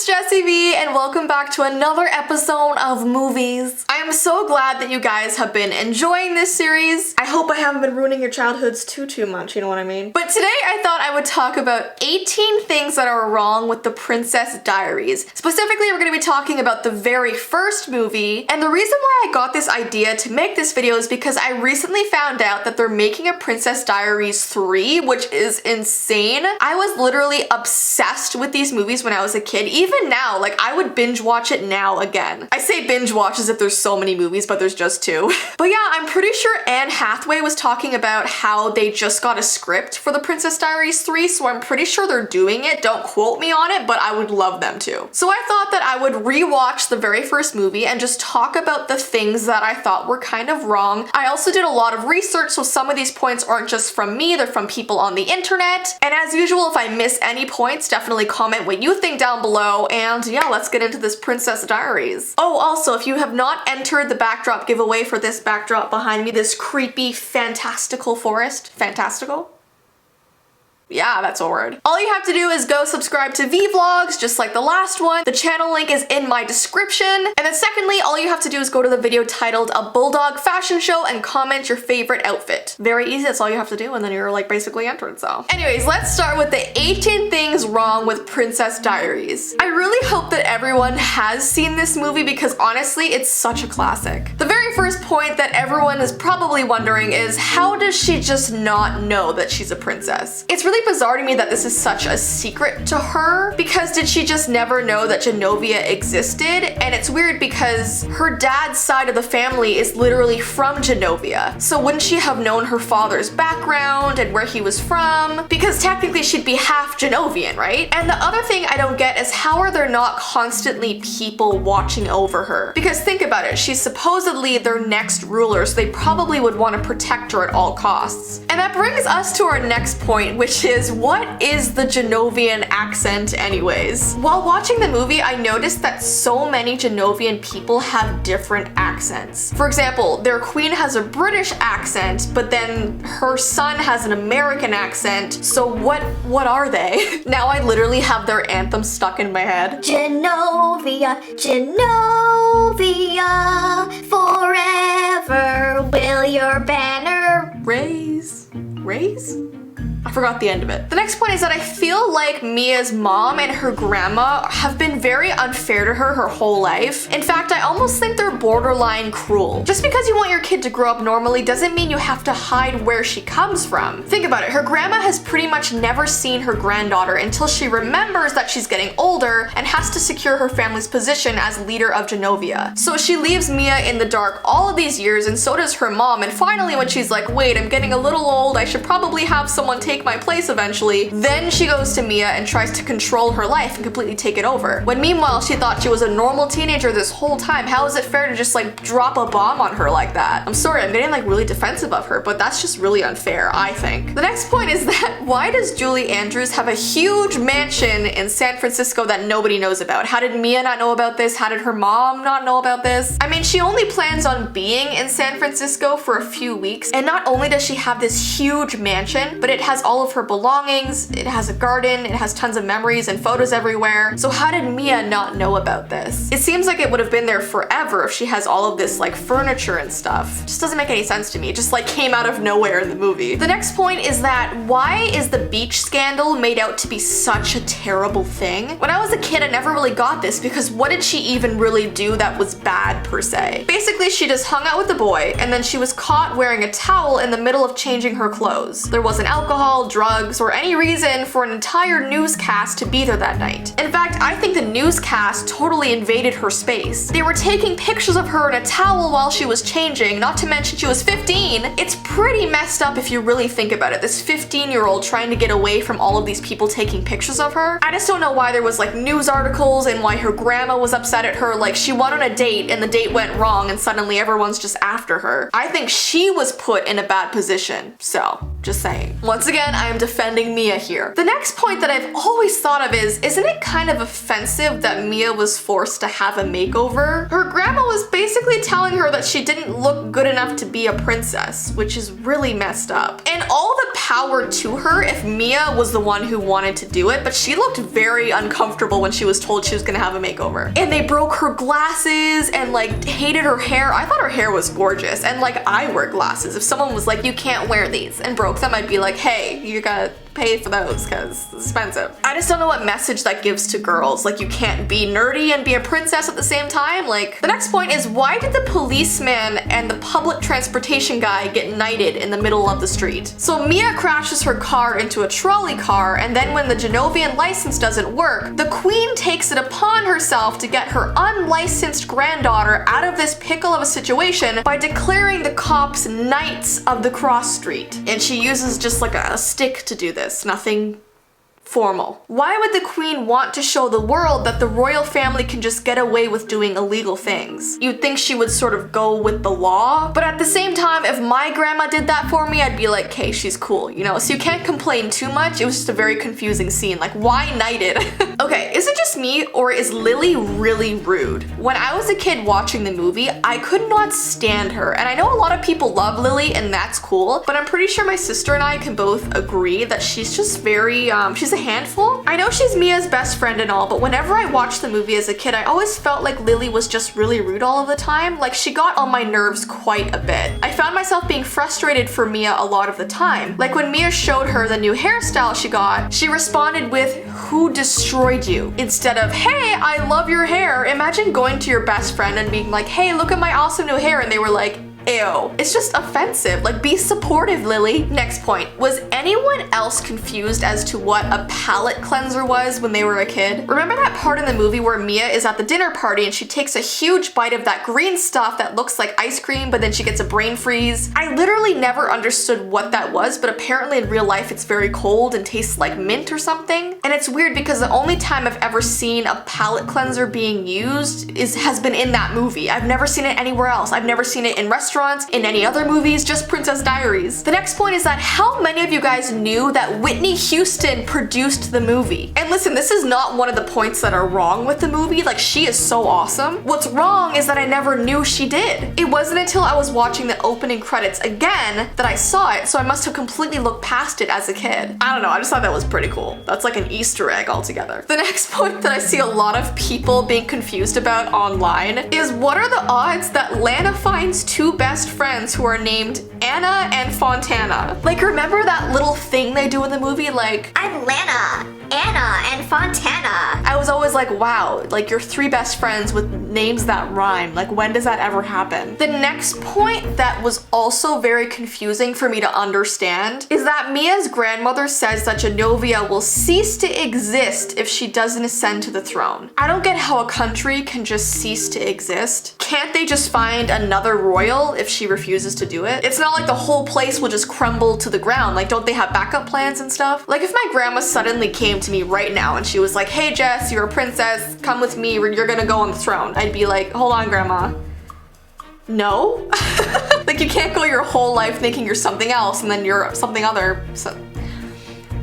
Jessii Vee, and welcome back to another episode of movies. I am so glad that you guys have been enjoying this series. I hope I haven't been ruining your childhoods too much, you know what I mean? But today I thought I would talk about 18 things that are wrong with the Princess Diaries. Specifically, we're going to be talking about the very first movie, and the reason why I got this idea to make this video is because I recently found out that they're making a Princess Diaries 3, which is insane. I was literally obsessed with these movies when I was a kid. Even now, like, I would binge watch it now again. I say binge watch as if there's so many movies, but there's just 2. But yeah, I'm pretty sure Anne Hathaway was talking about how they just got a script for the Princess Diaries 3, so I'm pretty sure they're doing it. Don't quote me on it, but I would love them to. So I thought that I would rewatch the very first movie and just talk about the things that I thought were kind of wrong. I also did a lot of research, so some of these points aren't just from me, they're from people on the internet. And as usual, if I miss any points, definitely comment what you think down below, and yeah, let's get into this Princess Diaries. Oh, also, if you have not entered the backdrop giveaway for this backdrop behind me, this creepy, fantastical forest. Fantastical? Yeah, that's a word. All you have to do is go subscribe to V Vlogs, just like the last one. The channel link is in my description. And then secondly, all you have to do is go to the video titled A Bulldog Fashion Show and comment your favorite outfit. Very easy, that's all you have to do, and then you're like basically entered, so. Anyways, let's start with the 18 things wrong with Princess Diaries. I really hope that everyone has seen this movie because honestly, it's such a classic. The very first point that everyone is probably wondering is, how does she just not know that she's a princess? It's really bizarre to me that this is such a secret to her, because did she just never know that Genovia existed? And it's weird because her dad's side of the family is literally from Genovia, so wouldn't she have known her father's background and where he was from? Because technically she'd be half Genovian, right? And the other thing I don't get is, how are there not constantly people watching over her? Because think about it, she's supposedly their next ruler, so they probably would want to protect her at all costs. And that brings us to our next point, which is, what is the Genovian accent anyways? While watching the movie, I noticed that so many Genovian people have different accents. For example, their queen has a British accent, but then her son has an American accent, so what are they? Now I literally have their anthem stuck in my head. Genovia, Genovia, forever will your banner raise? Raise? I forgot the end of it. The next point is that I feel like Mia's mom and her grandma have been very unfair to her whole life. In fact, I almost think they're borderline cruel. Just because you want your kid to grow up normally doesn't mean you have to hide where she comes from. Think about it, her grandma has pretty much never seen her granddaughter until she remembers that she's getting older and has to secure her family's position as leader of Genovia. So she leaves Mia in the dark all of these years, and so does her mom, and finally when she's like, wait, I'm getting a little old, I should probably have someone take my place eventually, then she goes to Mia and tries to control her life and completely take it over. When meanwhile she thought she was a normal teenager this whole time. How is it fair to just like drop a bomb on her like that? I'm sorry, I'm getting like really defensive of her, but that's just really unfair, I think. The next point is that, why does Julie Andrews have a huge mansion in San Francisco that nobody knows about? How did Mia not know about this? How did her mom not know about this? I mean, she only plans on being in San Francisco for a few weeks, and not only does she have this huge mansion, but it has all of her belongings, it has a garden, it has tons of memories and photos everywhere. So how did Mia not know about this? It seems like it would have been there forever if she has all of this like furniture and stuff. Just doesn't make any sense to me. It just like came out of nowhere in the movie. The next point is that, why is the beach scandal made out to be such a terrible thing? When I was a kid, I never really got this, because what did she even really do that was bad per se? Basically, she just hung out with the boy, and then she was caught wearing a towel in the middle of changing her clothes. There wasn't alcohol, drugs, or any reason for an entire newscast to be there that night. In fact, I think the newscast totally invaded her space. They were taking pictures of her in a towel while she was changing, not to mention she was 15. It's pretty messed up if you really think about it. This 15-year-old trying to get away from all of these people taking pictures of her. I just don't know why there was like news articles and why her grandma was upset at her. Like, she went on a date and the date went wrong and suddenly everyone's just after her. I think she was put in a bad position. So, Just saying. Once again, I am defending Mia here. The next point that I've always thought of is, isn't it kind of offensive that Mia was forced to have a makeover? Her grandma was basically telling her that she didn't look good enough to be a princess, which is really messed up. And all the power to her if Mia was the one who wanted to do it, but she looked very uncomfortable when she was told she was gonna have a makeover. And they broke her glasses and like hated her hair. I thought her hair was gorgeous, and like I wear glasses. If someone was like, you can't wear these, and broke them, I'd be like, hey, you gotta pay for those because it's expensive. I just don't know what message that gives to girls. Like, you can't be nerdy and be a princess at the same time. Like, the next point is, why did the policeman and the public transportation guy get knighted in the middle of the street? So Mia crashes her car into a trolley car, and then when the Genovian license doesn't work, the queen takes it upon herself to get her unlicensed granddaughter out of this pickle of a situation by declaring the cops knights of the cross street. And she uses just like a stick to do this. Nothing formal. Why would the queen want to show the world that the royal family can just get away with doing illegal things? You'd think she would sort of go with the law, but at the same time, if my grandma did that for me, I'd be like, okay, she's cool, you know? So you can't complain too much. It was just a very confusing scene. Like, why knighted? Okay, is it just me, or is Lily really rude? When I was a kid watching the movie, I could not stand her. And I know a lot of people love Lily, and that's cool, but I'm pretty sure my sister and I can both agree that she's just very, she's a handful. I know she's Mia's best friend and all, but whenever I watched the movie as a kid, I always felt like Lily was just really rude all of the time. Like, she got on my nerves quite a bit. I found myself being frustrated for Mia a lot of the time. Like, when Mia showed her the new hairstyle she got, she responded with, "Who destroyed you?" instead of, "Hey, I love your hair." Imagine going to your best friend and being like, "Hey, look at my awesome new hair," and they were like, ew. It's just offensive. Like, be supportive, Lily. Next point. Was anyone else confused as to what a palate cleanser was when they were a kid? Remember that part in the movie where Mia is at the dinner party and she takes a huge bite of that green stuff that looks like ice cream, but then she gets a brain freeze? I literally never understood what that was, but apparently in real life it's very cold and tastes like mint or something. And it's weird because the only time I've ever seen a palate cleanser being used has been in that movie. I've never seen it anywhere else. I've never seen it in restaurants, in any other movies, just Princess Diaries. The next point is that how many of you guys knew that Whitney Houston produced the movie? And listen, this is not one of the points that are wrong with the movie. Like, she is so awesome. What's wrong is that I never knew she did. It wasn't until I was watching the opening credits again that I saw it, so I must have completely looked past it as a kid. I don't know, I just thought that was pretty cool. That's like an Easter egg altogether. The next point that I see a lot of people being confused about online is, what are the odds that Lana finds two best friends who are named Anna and Fontana? Like, remember that little thing they do in the movie? Like, I'm Lana, Anna, and Fontana. I was always like, wow, like, you're three best friends with names that rhyme. Like, when does that ever happen? The next point that was also very confusing for me to understand is that Mia's grandmother says that Genovia will cease to exist if she doesn't ascend to the throne. I don't get how a country can just cease to exist. Can't they just find another royal if she refuses to do it? It's not like the whole place will just crumble to the ground. Like, don't they have backup plans and stuff? Like, if my grandma suddenly came to me right now and she was like, hey Jess, you're a princess, come with me, you're gonna go on the throne, I'd be like, hold on, grandma. No? Like, you can't go your whole life thinking you're something else and then you're something other.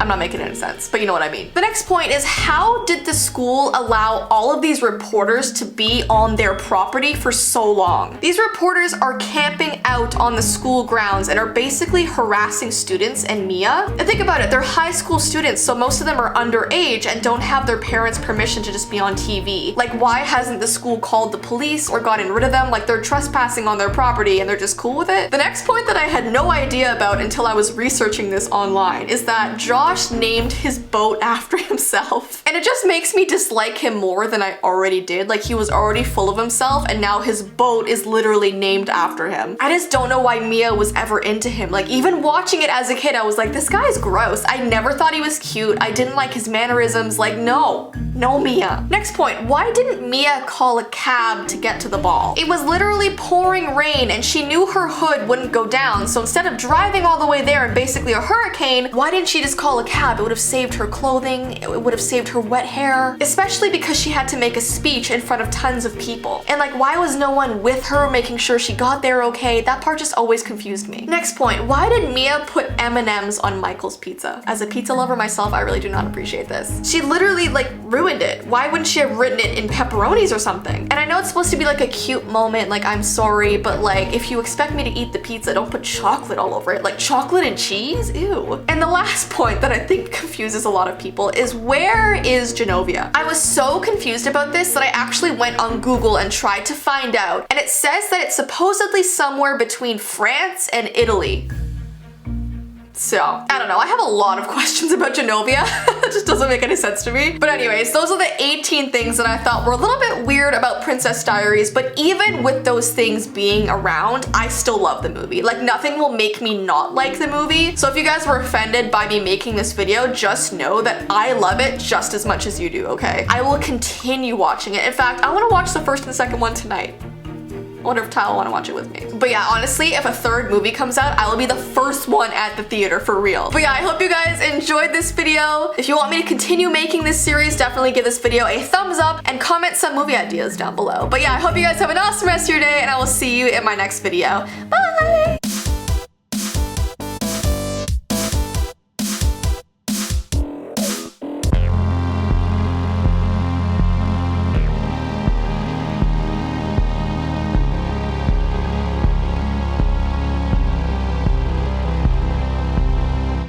I'm not making any sense, but you know what I mean. The next point is, how did the school allow all of these reporters to be on their property for so long? These reporters are camping out on the school grounds and are basically harassing students and Mia. And think about it, they're high school students, so most of them are underage and don't have their parents' permission to just be on TV. Like, why hasn't the school called the police or gotten rid of them? Like, they're trespassing on their property and they're just cool with it. The next point that I had no idea about until I was researching this online is that Josh named his boat after himself. And it just makes me dislike him more than I already did. Like, he was already full of himself and now his boat is literally named after him. I just don't know why Mia was ever into him. Like, even watching it as a kid, I was like, this guy's gross. I never thought he was cute. I didn't like his mannerisms. Like, no, Mia. Next point, why didn't Mia call a cab to get to the ball? It was literally pouring rain and she knew her hood wouldn't go down. So instead of driving all the way there and basically a hurricane, why didn't she just call call a cab. It would have saved her clothing, it would have saved her wet hair, especially because she had to make a speech in front of tons of people. And like, why was no one with her making sure she got there okay? That part just always confused me. Next point, why did Mia put M&Ms on Michael's pizza? As a pizza lover myself, I really do not appreciate this. She literally like ruined it. Why wouldn't she have written it in pepperonis or something? And I know it's supposed to be like a cute moment, like I'm sorry, but like if you expect me to eat the pizza, don't put chocolate all over it. Like chocolate and cheese? Ew. And the last point that I think confuses a lot of people is, where is Genovia? I was so confused about this that I actually went on Google and tried to find out, and it says that it's supposedly somewhere between France and Italy. So, I don't know, I have a lot of questions about Genovia. It just doesn't make any sense to me. But anyways, those are the 18 things that I thought were a little bit weird about Princess Diaries, but even with those things being around, I still love the movie. Like, nothing will make me not like the movie. So if you guys were offended by me making this video, just know that I love it just as much as you do, okay? I will continue watching it. In fact, I wanna watch the first and the second one tonight. I wonder if Tyler will want to watch it with me. But yeah, honestly, if a third movie comes out, I will be the first one at the theater for real. But yeah, I hope you guys enjoyed this video. If you want me to continue making this series, definitely give this video a thumbs up and comment some movie ideas down below. But yeah, I hope you guys have an awesome rest of your day, and I will see you in my next video.